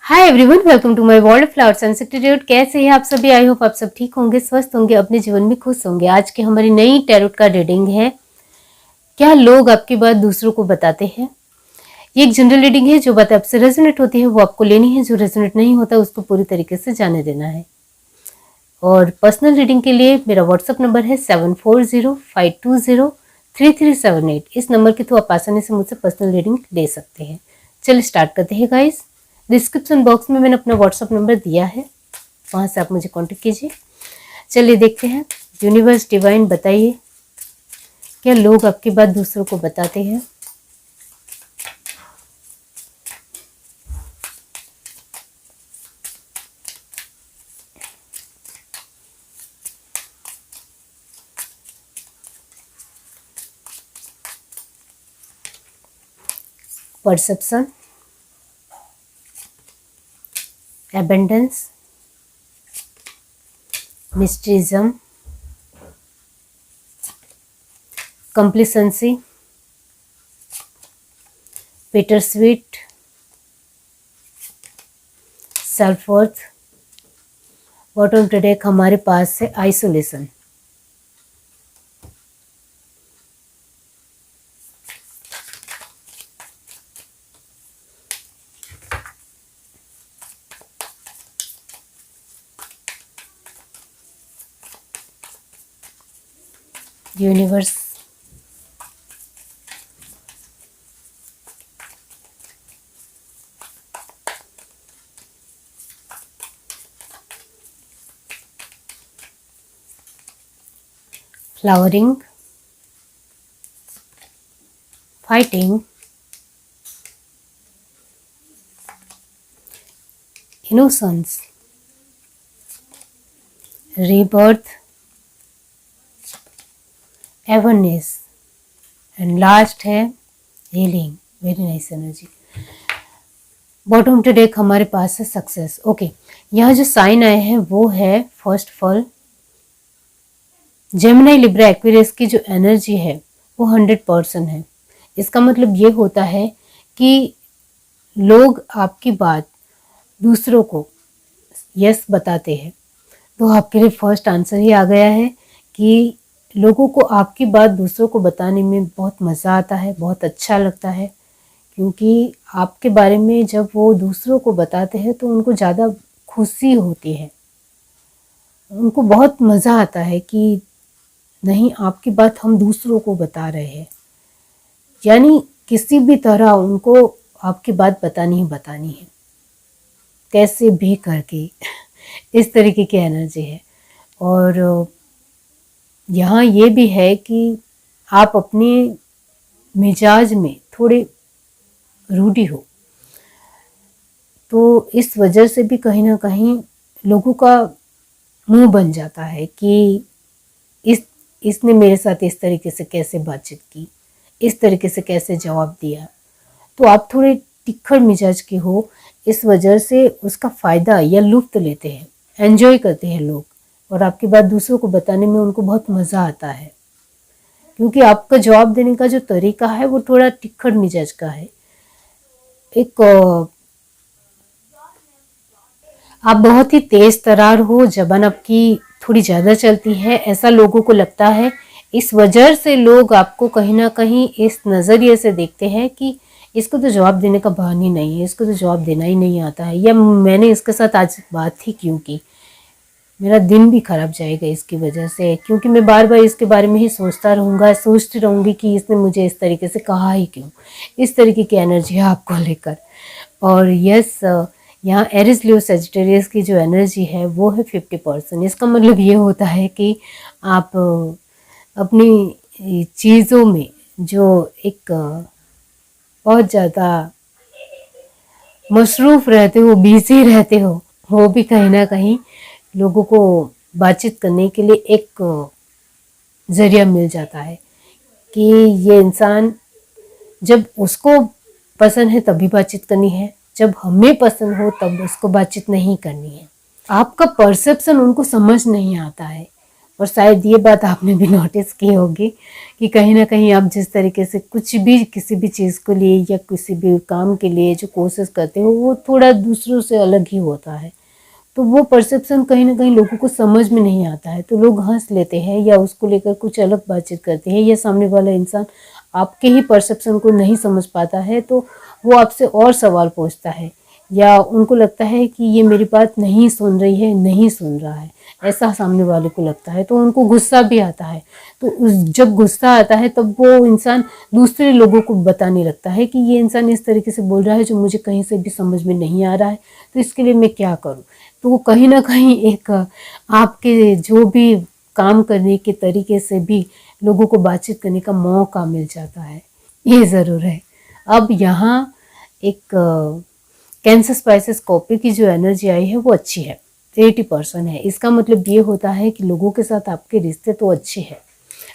Hi everyone, welcome to my world flowers and secretariat. कैसे हैं आप सभी? आई होप आप सब ठीक होंगे, स्वस्थ होंगे, अपने जीवन में खुश होंगे। आज की हमारी नई टैरोट का रीडिंग है, क्या लोग आपकी बात दूसरों को बताते हैं। ये एक जनरल रीडिंग है, जो बातें आपसे रेजोनेट होती है वो आपको लेनी है, जो रेजोनेट नहीं होता उसको पूरी तरीके से जाने देना है। और पर्सनल रीडिंग के लिए मेरा व्हाट्सअप नंबर है 7405203378। इस नंबर के थ्रू आप आसानी से मुझसे पर्सनल रीडिंग ले सकते हैं। चलिए स्टार्ट करते हैं गाइस। डिस्क्रिप्शन बॉक्स में मैंने अपना व्हाट्सअप नंबर दिया है, वहां से आप मुझे कांटेक्ट कीजिए। चलिए देखते हैं, यूनिवर्स डिवाइन बताइए क्या लोग आपकी बात दूसरों को बताते हैं। Perception, abundance, mysticism, complacency, bittersweet, self worth. Bottom to deck हमारे पास है isolation. Universe, flowering, fighting, innocence, rebirth, awareness and last है healing. Very nice energy. Bottom to deck हमारे पास है सक्सेस। ओके, यह जो साइन आए हैं वो है first fall. Gemini, Libra, Aquarius की जो एनर्जी है वो 100% है। इसका मतलब ये होता है कि लोग आपकी बात दूसरों को यस बताते हैं। तो आपके लिए फर्स्ट आंसर ही आ गया है कि लोगों को आपकी बात दूसरों को बताने में बहुत मज़ा आता है, बहुत अच्छा लगता है, क्योंकि आपके बारे में जब वो दूसरों को बताते हैं तो उनको ज़्यादा खुशी होती है, उनको बहुत मज़ा आता है कि नहीं, आपकी बात हम दूसरों को बता रहे हैं। यानी किसी भी तरह उनको आपकी बात बतानी ही बतानी है, कैसे भी करके। इस तरीके की एनर्जी है। और यहाँ ये भी है कि आप अपने मिजाज में थोड़े रूडी हो, तो इस वजह से भी कहीं ना कहीं लोगों का मुंह बन जाता है कि इसने मेरे साथ इस तरीके से कैसे बातचीत की, इस तरीके से कैसे जवाब दिया। तो आप थोड़े तिखड़ मिजाज के हो, इस वजह से उसका फ़ायदा या लुत्फ़ लेते हैं, एंजॉय करते हैं लोग, और आपकी बात दूसरों को बताने में उनको बहुत मज़ा आता है, क्योंकि आपका जवाब देने का जो तरीका है वो थोड़ा तिखड़ मिजाज का है। एक आप बहुत ही तेज तरार हो, जबान आपकी थोड़ी ज़्यादा चलती है, ऐसा लोगों को लगता है। इस वजह से लोग आपको कहीं ना कहीं इस नज़रिए से देखते हैं कि इसको तो जवाब देने का बहाना ही नहीं है, इसको तो जवाब देना ही नहीं आता है, या मैंने इसके साथ आज बात ही क्यों की, मेरा दिन भी खराब जाएगा इसकी वजह से, क्योंकि मैं बार बार इसके बारे में ही सोचता रहूँगा, सोचती रहूँगी कि इसने मुझे इस तरीके से कहा ही क्यों। इस तरीके की एनर्जी है आपको लेकर। और यस, यहाँ एरिस, लियो, सेजिटेरियस की जो एनर्जी है वो है 50%। इसका मतलब ये होता है कि आप अपनी चीज़ों में जो एक बहुत ज़्यादा मसरूफ़ रहते हो, बिजी रहते हो, वो भी कहीं ना कहीं लोगों को बातचीत करने के लिए एक ज़रिया मिल जाता है कि ये इंसान, जब उसको पसंद है तभी बातचीत करनी है, जब हमें पसंद हो तब उसको बातचीत नहीं करनी है। आपका परसेप्शन उनको समझ नहीं आता है, और शायद ये बात आपने भी नोटिस की होगी कि कहीं ना कहीं आप जिस तरीके से कुछ भी किसी भी चीज़ को लिए या किसी भी काम के लिए जो कोशिश करते हो वो थोड़ा दूसरों से अलग ही होता है। तो वो परसेप्शन कहीं ना कहीं लोगों को समझ में नहीं आता है, तो लोग हंस लेते हैं या उसको लेकर कुछ अलग बातचीत करते हैं, या सामने वाला इंसान आपके ही परसेप्शन को नहीं समझ पाता है तो वो आपसे और सवाल पूछता है, या उनको लगता है कि ये मेरी बात नहीं सुन रही है, नहीं सुन रहा है, ऐसा सामने वाले को लगता है, तो उनको गुस्सा भी आता है। तो जब गुस्सा आता है तब वो इंसान दूसरे लोगों को बताने लगता है कि ये इंसान इस तरीके से बोल रहा है जो मुझे कहीं से भी समझ में नहीं आ रहा है, तो इसके लिए मैं क्या करूं। तो वो कहीं ना कहीं एक आपके जो भी काम करने के तरीके से भी लोगों को बातचीत करने का मौका मिल जाता है, ये ज़रूर है। अब यहाँ एक कैंसर स्पाइसेस कॉपी की जो एनर्जी आई है वो अच्छी है, 80% है। इसका मतलब ये होता है कि लोगों के साथ आपके रिश्ते तो अच्छे हैं,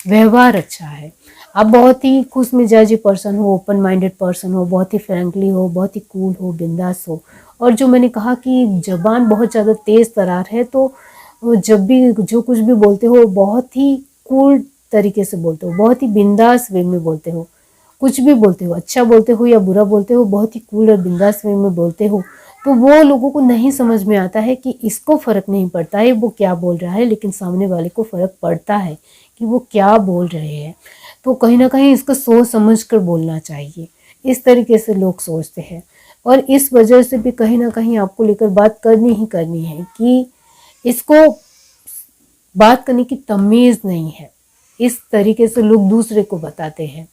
व्यवहार अच्छा है, आप बहुत ही खुश मिजाजी पर्सन हो, ओपन माइंडेड पर्सन हो, बहुत ही फ्रेंकली हो, बहुत ही कूल हो, बिंदास हो। और जो मैंने कहा कि जबान बहुत ज़्यादा तेज़ तरार है, तो जब भी जो कुछ भी बोलते हो बहुत ही कूल तरीके से बोलते हो, बहुत ही बिंदास वे में बोलते हो, कुछ भी बोलते हो, अच्छा बोलते हो या बुरा बोलते हो, बहुत ही कूल और बिंदास वे में बोलते हो। तो वो लोगों को नहीं समझ में आता है कि इसको फ़र्क नहीं पड़ता है वो क्या बोल रहा है, लेकिन सामने वाले को फ़र्क पड़ता है कि वो क्या बोल रहे हैं। तो कहीं ना कहीं इसको सोच समझ कर बोलना चाहिए, इस तरीके से लोग सोचते हैं। और इस वजह से भी कहीं ना कहीं आपको लेकर बात करनी ही करनी है कि इसको बात करने की तमीज़ नहीं है। इस तरीके से लोग दूसरे को बताते हैं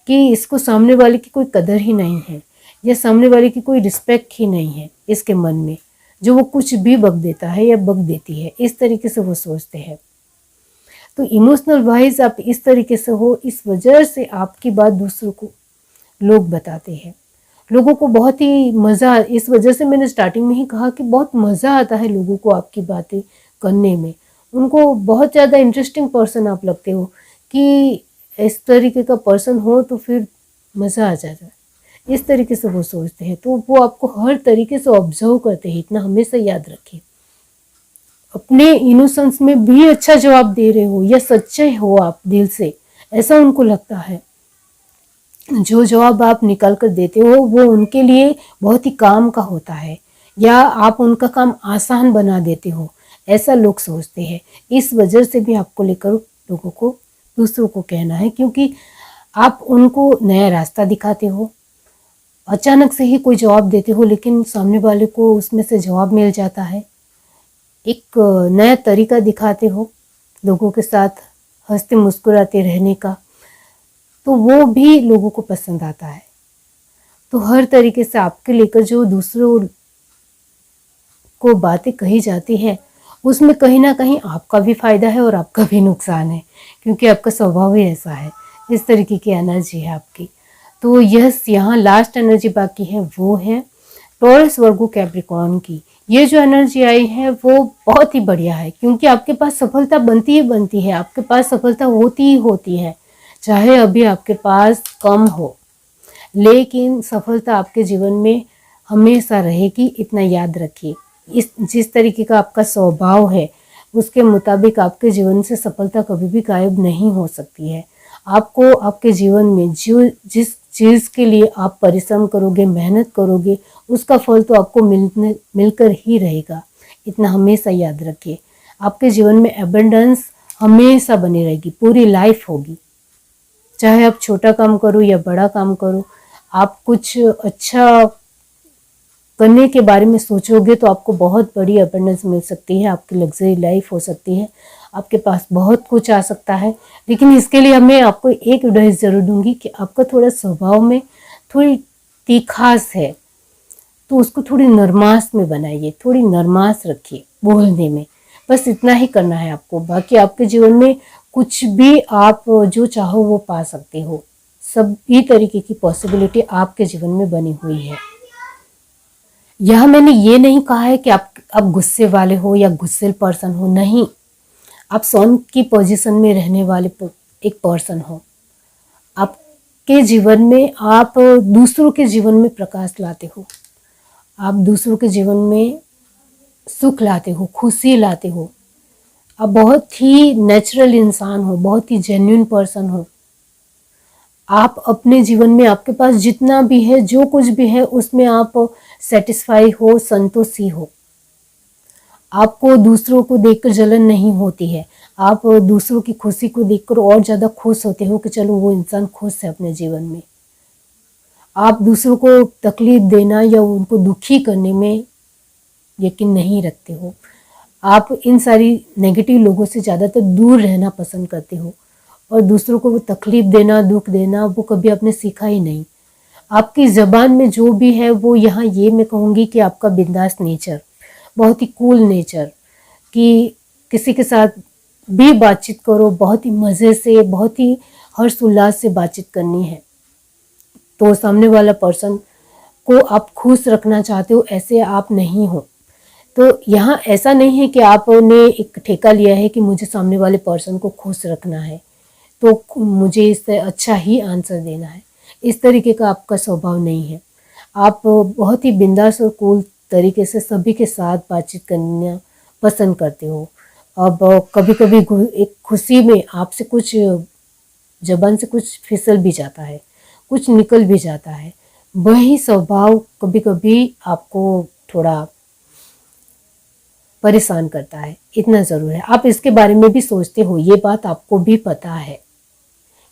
कि इसको सामने वाले की कोई कदर ही नहीं है, या सामने वाले की कोई रिस्पेक्ट ही नहीं है इसके मन में, जो वो कुछ भी बक देता है या बक देती है, इस तरीके से वो सोचते हैं। तो इमोशनल वाइज आप इस तरीके से हो, इस वजह से आपकी बात दूसरों को लोग बताते हैं। लोगों को बहुत ही मज़ा, इस वजह से मैंने स्टार्टिंग में ही कहा कि बहुत मज़ा आता है लोगों को आपकी बातें करने में। उनको बहुत ज़्यादा इंटरेस्टिंग पर्सन आप लगते हो कि इस तरीके का पर्सन हो तो फिर मज़ा आ जाता है, इस तरीके से वो सोचते हैं। तो वो आपको हर तरीके से ऑब्जर्व करते हैं, इतना हमेशा याद रखिए। अपने इनोसेंस में भी अच्छा जवाब दे रहे हो या सच्चे हो आप दिल से, ऐसा उनको लगता है। जो जवाब आप निकाल कर देते हो वो उनके लिए बहुत ही काम का होता है, या आप उनका काम आसान बना देते हो, ऐसा लोग सोचते हैं। इस वजह से भी आपको लेकर लोगों को दूसरों को कहना है, क्योंकि आप उनको नया रास्ता दिखाते हो। अचानक से ही कोई जवाब देते हो लेकिन सामने वाले को उसमें से जवाब मिल जाता है। एक नया तरीका दिखाते हो लोगों के साथ हंसते मुस्कुराते रहने का, तो वो भी लोगों को पसंद आता है। तो हर तरीके से आपके लेकर जो दूसरों को बातें कही जाती है उसमें कहीं ना कहीं आपका भी फायदा है और आपका भी नुकसान है, क्योंकि आपका स्वभाव ही ऐसा है, इस तरीके की एनर्जी है आपकी। तो यस, यहाँ लास्ट एनर्जी बाकी है, वो है टॉरस वर्गो कैप्रिकॉर्न की। ये जो एनर्जी आई है वो बहुत ही बढ़िया है, क्योंकि आपके पास सफलता बनती ही बनती है, आपके पास सफलता होती ही होती है, चाहे अभी आपके पास कम हो, लेकिन सफलता आपके जीवन में हमेशा रहेगी, इतना याद रखिए। इस जिस तरीके का आपका स्वभाव है उसके मुताबिक आपके जीवन से सफलता कभी भी गायब नहीं हो सकती है। आपको आपके जीवन में जिस चीज़ के लिए आप परिश्रम करोगे, मेहनत करोगे, उसका फल तो आपको मिलकर ही रहेगा, इतना हमेशा याद रखिए। आपके जीवन में एबंडेंस हमेशा बनी रहेगी, पूरी लाइफ होगी। चाहे आप छोटा काम करो या बड़ा काम करो, आप कुछ अच्छा करने के बारे में सोचोगे तो आपको बहुत बड़ी अबंडेंस मिल सकती है, आपकी लग्जरी लाइफ हो सकती है, आपके पास बहुत कुछ आ सकता है। लेकिन इसके लिए मैं आपको एक एडवाइस ज़रूर दूंगी कि आपका थोड़ा स्वभाव में थोड़ी तीखास है, तो उसको थोड़ी नरमास में बनाइए, थोड़ी नरमास रखिए बोलने में, बस इतना ही करना है आपको। बाकी आपके जीवन में कुछ भी आप जो चाहो वो पा सकते हो, सभी तरीके की पॉसिबिलिटी आपके जीवन में बनी हुई है। यह मैंने ये नहीं कहा है कि आप गुस्से वाले हो या गुस्सेल पर्सन हो, नहीं, आप सॉन की पोजीशन में रहने वाले एक पर्सन हो। आपके जीवन में आप दूसरों के जीवन में प्रकाश लाते हो, आप दूसरों के जीवन में सुख लाते हो, खुशी लाते हो, आप बहुत ही नेचुरल इंसान हो, बहुत ही जेन्युइन पर्सन हो। आप अपने जीवन में आपके पास जितना भी है, जो कुछ भी है, उसमें आप सेटिस्फाई हो, संतुष्टि हो। आपको दूसरों को देखकर जलन नहीं होती है। आप दूसरों की खुशी को देखकर और ज़्यादा खुश होते हो कि चलो वो इंसान खुश है अपने जीवन में। आप दूसरों को तकलीफ देना या उनको दुखी करने में यकीन नहीं रखते हो। आप इन सारी नेगेटिव लोगों से ज़्यादातर दूर रहना पसंद करते हो और दूसरों को वो तकलीफ देना, दुख देना वो कभी आपने सीखा ही नहीं। आपकी ज़बान में जो भी है वो यहाँ ये मैं कहूँगी कि आपका बिंदास नेचर, बहुत ही कूल नेचर, कि किसी के साथ भी बातचीत करो बहुत ही मज़े से, बहुत ही हर्ष उल्लास से बातचीत करनी है। तो सामने वाला पर्सन को आप खुश रखना चाहते हो, ऐसे आप नहीं हो। तो यहाँ ऐसा नहीं है कि आपने एक ठेका लिया है कि मुझे सामने वाले पर्सन को खुश रखना है तो मुझे इससे अच्छा ही आंसर देना है। इस तरीके का आपका स्वभाव नहीं है। आप बहुत ही बिंदास और कूल तरीके से सभी के साथ बातचीत करना पसंद करते हो। अब कभी कभी एक खुशी में आपसे कुछ जबान से कुछ फिसल भी जाता है, कुछ निकल भी जाता है। वही स्वभाव कभी कभी आपको थोड़ा परेशान करता है, इतना ज़रूर है। आप इसके बारे में भी सोचते हो, ये बात आपको भी पता है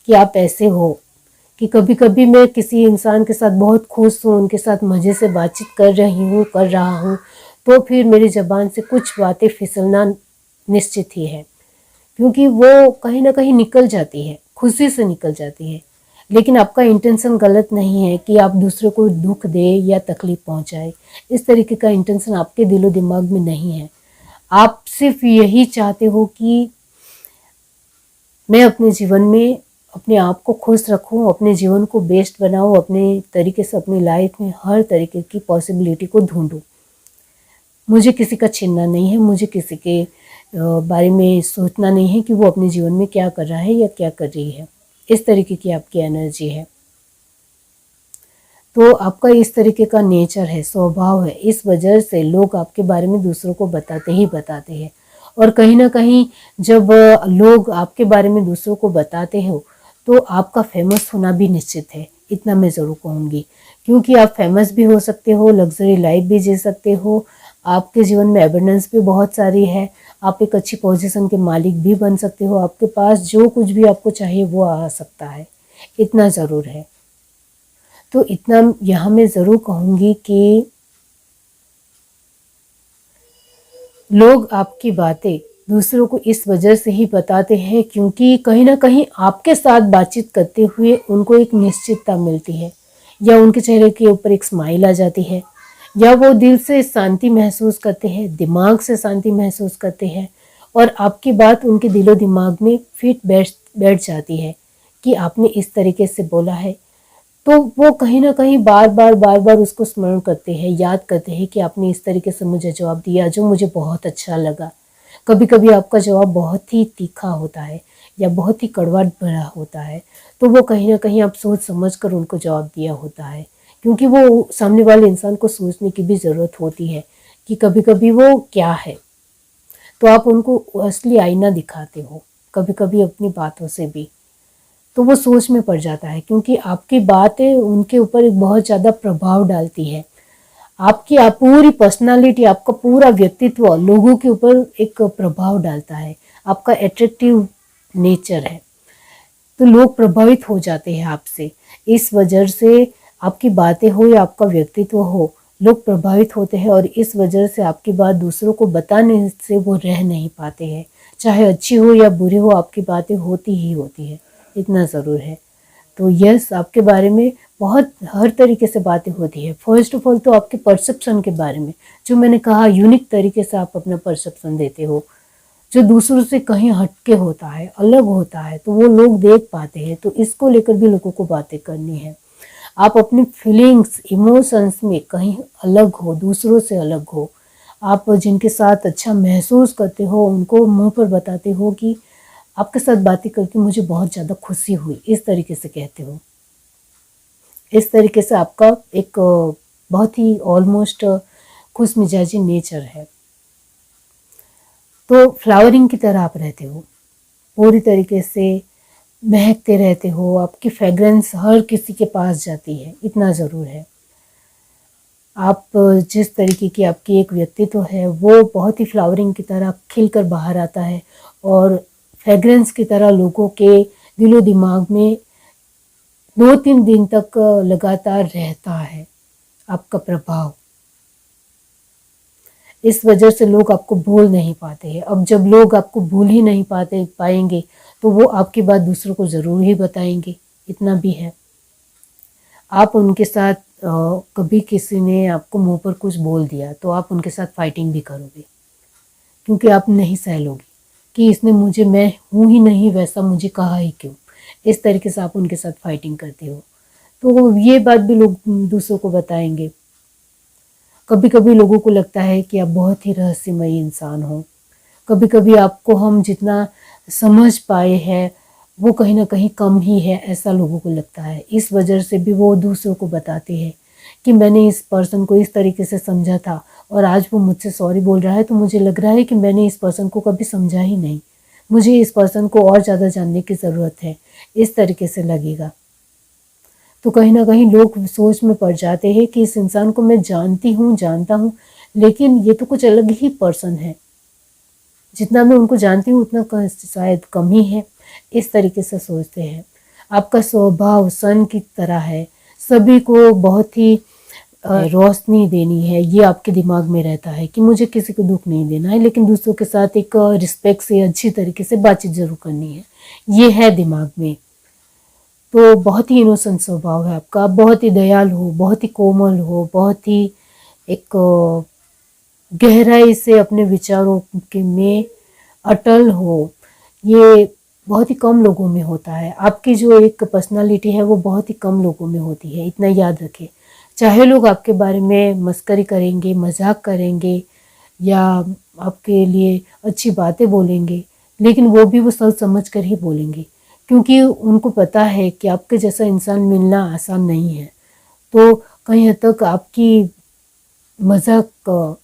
कि आप ऐसे हो कि कभी कभी मैं किसी इंसान के साथ बहुत खुश हूँ, उनके साथ मज़े से बातचीत कर रहा हूँ तो फिर मेरी ज़बान से कुछ बातें फिसलना निश्चित ही है, क्योंकि वो कहीं ना कहीं निकल जाती है, खुशी से निकल जाती है। लेकिन आपका इंटेंशन गलत नहीं है कि आप दूसरे को दुख दे या तकलीफ पहुंचाए। इस तरीके का इंटेंशन आपके दिलो दिमाग में नहीं है। आप सिर्फ यही चाहते हो कि मैं अपने जीवन में अपने आप को खुश रखूं, अपने जीवन को बेस्ट बनाऊं, अपने तरीके से अपनी लाइफ में हर तरीके की पॉसिबिलिटी को ढूंढूं। मुझे किसी का छीनना नहीं है, मुझे किसी के बारे में सोचना नहीं है कि वो अपने जीवन में क्या कर रहा है या क्या कर रही है। इस तरीके की आपकी एनर्जी है। तो आपका इस तरीके का नेचर है, स्वभाव है। इस वजह से लोग आपके बारे में दूसरों को बताते ही बताते हैं। और कहीं ना कहीं जब लोग आपके बारे में दूसरों को बताते हो तो आपका फेमस होना भी निश्चित है, इतना मैं ज़रूर कहूँगी। क्योंकि आप फेमस भी हो सकते हो, लग्जरी लाइफ भी जी सकते हो, आपके जीवन में एबंडेंस भी बहुत सारी है, आप एक अच्छी पोजीशन के मालिक भी बन सकते हो, आपके पास जो कुछ भी आपको चाहिए वो आ सकता है, इतना ज़रूर है। तो इतना यहाँ मैं ज़रूर कहूँगी कि लोग आपकी बातें दूसरों को इस वजह से ही बताते हैं क्योंकि कहीं ना कहीं आपके साथ बातचीत करते हुए उनको एक निश्चितता मिलती है, या उनके चेहरे के ऊपर एक स्माइल आ जाती है, या वो दिल से शांति महसूस करते हैं, दिमाग से शांति महसूस करते हैं और आपकी बात उनके दिलो दिमाग में फिट बैठ जाती है कि आपने इस तरीके से बोला है। तो वो कहीं ना कहीं बार बार उसको स्मरण करते हैं, याद करते हैं कि आपने इस तरीके से मुझे जवाब दिया जो मुझे बहुत अच्छा लगा। कभी कभी आपका जवाब बहुत ही तीखा होता है या बहुत ही कड़वा भरा होता है, तो वो कहीं ना कहीं आप सोच समझ कर उनको जवाब दिया होता है, क्योंकि वो सामने वाले इंसान को सोचने की भी ज़रूरत होती है कि कभी कभी वो क्या है। तो आप उनको असली आईना दिखाते हो कभी कभी अपनी बातों से भी, तो वो सोच में पड़ जाता है क्योंकि आपकी बातें उनके ऊपर एक बहुत ज़्यादा प्रभाव डालती है। आपकी आप पूरी पर्सनालिटी, आपका पूरा व्यक्तित्व लोगों के ऊपर एक प्रभाव डालता है। आपका एट्रैक्टिव नेचर है तो लोग प्रभावित हो जाते हैं आपसे। इस वजह से आपकी बातें हो या आपका व्यक्तित्व हो, लोग प्रभावित होते हैं और इस वजह से आपकी बात दूसरों को बताने से वो रह नहीं पाते हैं। चाहे अच्छी हो या बुरी हो, आपकी बातें होती ही होती है, इतना ज़रूर है। तो यस, आपके बारे में बहुत हर तरीके से बातें होती है। फर्स्ट ऑफ ऑल तो आपके परसेप्शन के बारे में, जो मैंने कहा यूनिक तरीके से आप अपना परसेप्शन देते हो, जो दूसरों से कहीं हटके होता है, अलग होता है, तो वो लोग देख पाते हैं। तो इसको लेकर भी लोगों को बातें करनी है। आप अपनी फीलिंग्स, इमोशंस में कहीं अलग हो, दूसरों से अलग हो। आप जिनके साथ अच्छा महसूस करते हो उनको मुंह पर बताते हो कि आपके साथ बातें करके मुझे बहुत ज़्यादा खुशी हुई, इस तरीके से कहते हो। इस तरीके से आपका एक बहुत ही ऑलमोस्ट खुश मिजाजी नेचर है। तो फ्लावरिंग की तरह आप रहते हो, पूरी तरीके से महकते रहते हो, आपकी फ्रेग्रेंस हर किसी के पास जाती है, इतना ज़रूर है। आप जिस तरीके की आपकी एक व्यक्तित्व है वो बहुत ही फ्लावरिंग की तरह खिलकर बाहर आता है और फ्रेग्रेंस की तरह लोगों के दिलो दिमाग में 2-3 दिन तक लगातार रहता है आपका प्रभाव। इस वजह से लोग आपको भूल नहीं पाते हैं। अब जब लोग आपको भूल ही नहीं पाएंगे तो वो आपकी बात दूसरों को ज़रूर ही बताएंगे, इतना भी है। आप उनके साथ कभी किसी ने आपको मुंह पर कुछ बोल दिया तो आप उनके साथ फाइटिंग भी करोगे, क्योंकि आप नहीं सह लोगे कि इसने मुझे, मैं हूँ ही नहीं वैसा, मुझे कहा ही क्यों। इस तरीके से आप उनके साथ फाइटिंग करते हो, तो ये बात भी लोग दूसरों को बताएंगे। कभी कभी लोगों को लगता है कि आप बहुत ही रहस्यमयी इंसान हो। कभी कभी आपको हम जितना समझ पाए हैं वो कहीं ना कहीं कम ही है, ऐसा लोगों को लगता है। इस वजह से भी वो दूसरों को बताते हैं कि मैंने इस पर्सन को इस तरीके से समझा था और आज वो मुझसे सॉरी बोल रहा है तो मुझे लग रहा है कि मैंने इस पर्सन को कभी समझा ही नहीं, मुझे इस पर्सन को और ज़्यादा जानने की ज़रूरत है, इस तरीके से लगेगा। तो कहीं ना कहीं लोग सोच में पड़ जाते हैं कि इस इंसान को मैं जानता हूँ लेकिन ये तो कुछ अलग ही पर्सन है, जितना मैं उनको जानती हूँ उतना शायद कम ही है, इस तरीके से सोचते हैं। आपका स्वभाव सन की तरह है, सभी को बहुत ही रोशनी देनी है, ये आपके दिमाग में रहता है कि मुझे किसी को दुख नहीं देना है, लेकिन दूसरों के साथ एक रिस्पेक्ट से अच्छी तरीके से बातचीत जरूर करनी है, ये है दिमाग में। तो बहुत ही इनोसेंट स्वभाव है आपका, बहुत ही दयालु हो, बहुत ही कोमल हो, बहुत ही एक गहराई से अपने विचारों के में अटल हो। ये बहुत ही कम लोगों में होता है। आपकी जो एक पर्सनालिटी है वो बहुत ही कम लोगों में होती है, इतना याद रखें। चाहे लोग आपके बारे में मस्करी करेंगे, मजाक करेंगे या आपके लिए अच्छी बातें बोलेंगे, लेकिन वो भी वो सोच समझ कर ही बोलेंगे, क्योंकि उनको पता है कि आपके जैसा इंसान मिलना आसान नहीं है। तो कहीं हद तक आपकी मजाक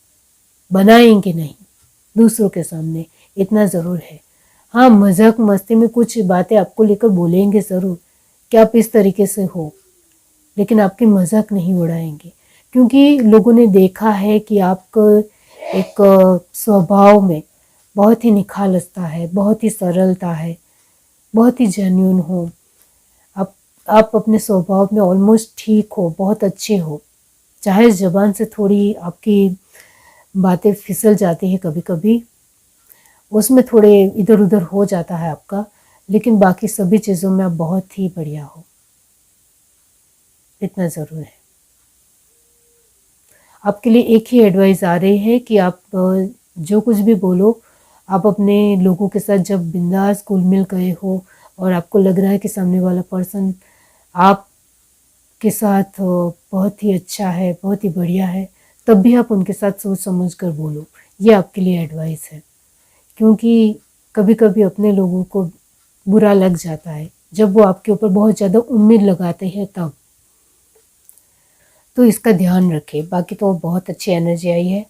बनाएंगे नहीं दूसरों के सामने, इतना ज़रूर है। हाँ, मजाक मस्ती में कुछ बातें आपको लेकर बोलेंगे ज़रूर कि आप इस तरीके से हो, लेकिन आपकी मजाक नहीं उड़ाएंगे, क्योंकि लोगों ने देखा है कि आपको एक स्वभाव में बहुत ही निखालसता है, बहुत ही सरलता है, बहुत ही जेन्युइन हो। आप अपने स्वभाव में ऑलमोस्ट ठीक हो, बहुत अच्छे हो। चाहे ज़बान से थोड़ी आपकी बातें फिसल जाती है कभी कभी, उसमें थोड़े इधर उधर हो जाता है आपका, लेकिन बाकी सभी चीज़ों में आप बहुत ही बढ़िया हो, इतना ज़रूर है। आपके लिए एक ही एडवाइस आ रही है कि आप जो कुछ भी बोलो, आप अपने लोगों के साथ जब बिंदास घुल मिल गए हो और आपको लग रहा है कि सामने वाला पर्सन आपके साथ बहुत ही अच्छा है, बहुत ही बढ़िया है, तब भी आप उनके साथ सोच समझ कर बोलो। ये आपके लिए एडवाइस है, क्योंकि कभी कभी अपने लोगों को बुरा लग जाता है जब वो आपके ऊपर बहुत ज़्यादा उम्मीद लगाते हैं तब। तो इसका ध्यान रखें। बाकी तो बहुत अच्छी एनर्जी आई है।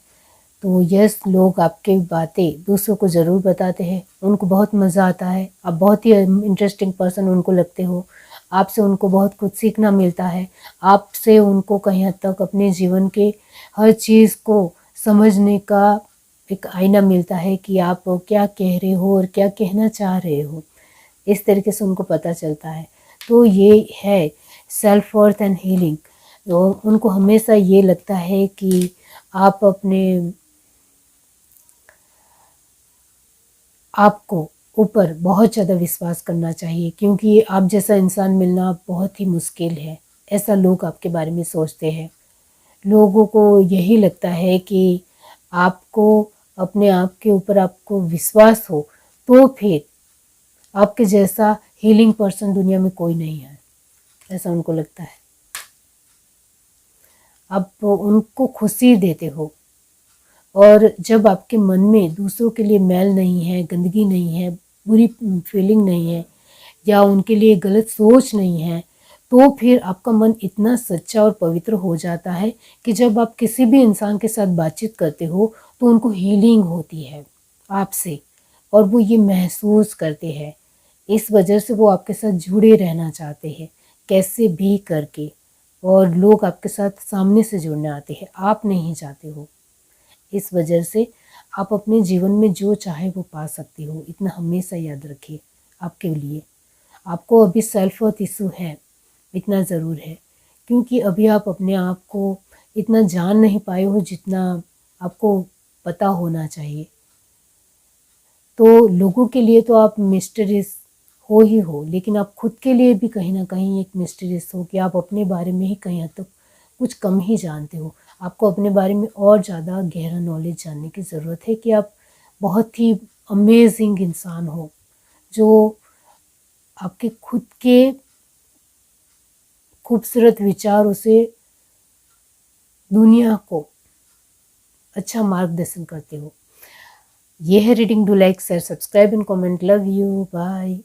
तो यस, लोग आपकी बातें दूसरों को ज़रूर बताते हैं, उनको बहुत मज़ा आता है। आप बहुत ही इंटरेस्टिंग पर्सन उनको लगते हो, आपसे उनको बहुत कुछ सीखना मिलता है, आपसे उनको कहीं हद तक अपने जीवन के हर चीज़ को समझने का एक आईना मिलता है कि आप क्या कह रहे हो और क्या कहना चाह रहे हो, इस तरीके से उनको पता चलता है। तो ये है सेल्फ वर्थ एंड हीलिंग। तो उनको हमेशा ये लगता है कि आप आपको ऊपर बहुत ज़्यादा विश्वास करना चाहिए, क्योंकि आप जैसा इंसान मिलना बहुत ही मुश्किल है, ऐसा लोग आपके बारे में सोचते हैं। लोगों को यही लगता है कि आपको अपने आप के ऊपर आपको विश्वास हो तो फिर आपके जैसा हीलिंग पर्सन दुनिया में कोई नहीं है, ऐसा उनको लगता है। आप उनको खुशी देते हो, और जब आपके मन में दूसरों के लिए मैल नहीं है, गंदगी नहीं है, बुरी फीलिंग नहीं है या उनके लिए गलत सोच नहीं है, तो फिर आपका मन इतना सच्चा और पवित्र हो जाता है कि जब आप किसी भी इंसान के साथ बातचीत करते हो तो उनको हीलिंग होती है, आपसे और वो ये महसूस करते हैं। इस वजह से वो आपके साथ जुड़े रहना चाहते हैं कैसे भी करके, और लोग आपके साथ सामने से जुड़ने आते हैं, आप नहीं चाहते हो। इस वजह से आप अपने जीवन में जो चाहे वो पा सकते हो, इतना हमेशा याद रखिए। आपके लिए आपको अभी सेल्फ वर्थ इशू है, इतना ज़रूर है, क्योंकि अभी आप अपने आप को इतना जान नहीं पाए हो जितना आपको पता होना चाहिए। तो लोगों के लिए तो आप मिस्टीरियस हो, लेकिन आप खुद के लिए भी कहीं ना कहीं एक मिस्टीरियस हो कि आप अपने बारे में ही कहीं हद तक कुछ कम ही जानते हो। आपको अपने बारे में और ज़्यादा गहरा नॉलेज जानने की ज़रूरत है कि आप बहुत ही अमेजिंग इंसान हो, जो आपके खुद के खूबसूरत विचारों से दुनिया को अच्छा मार्गदर्शन करते हो। ये है reading. Do like, share, subscribe and comment. Love you, bye.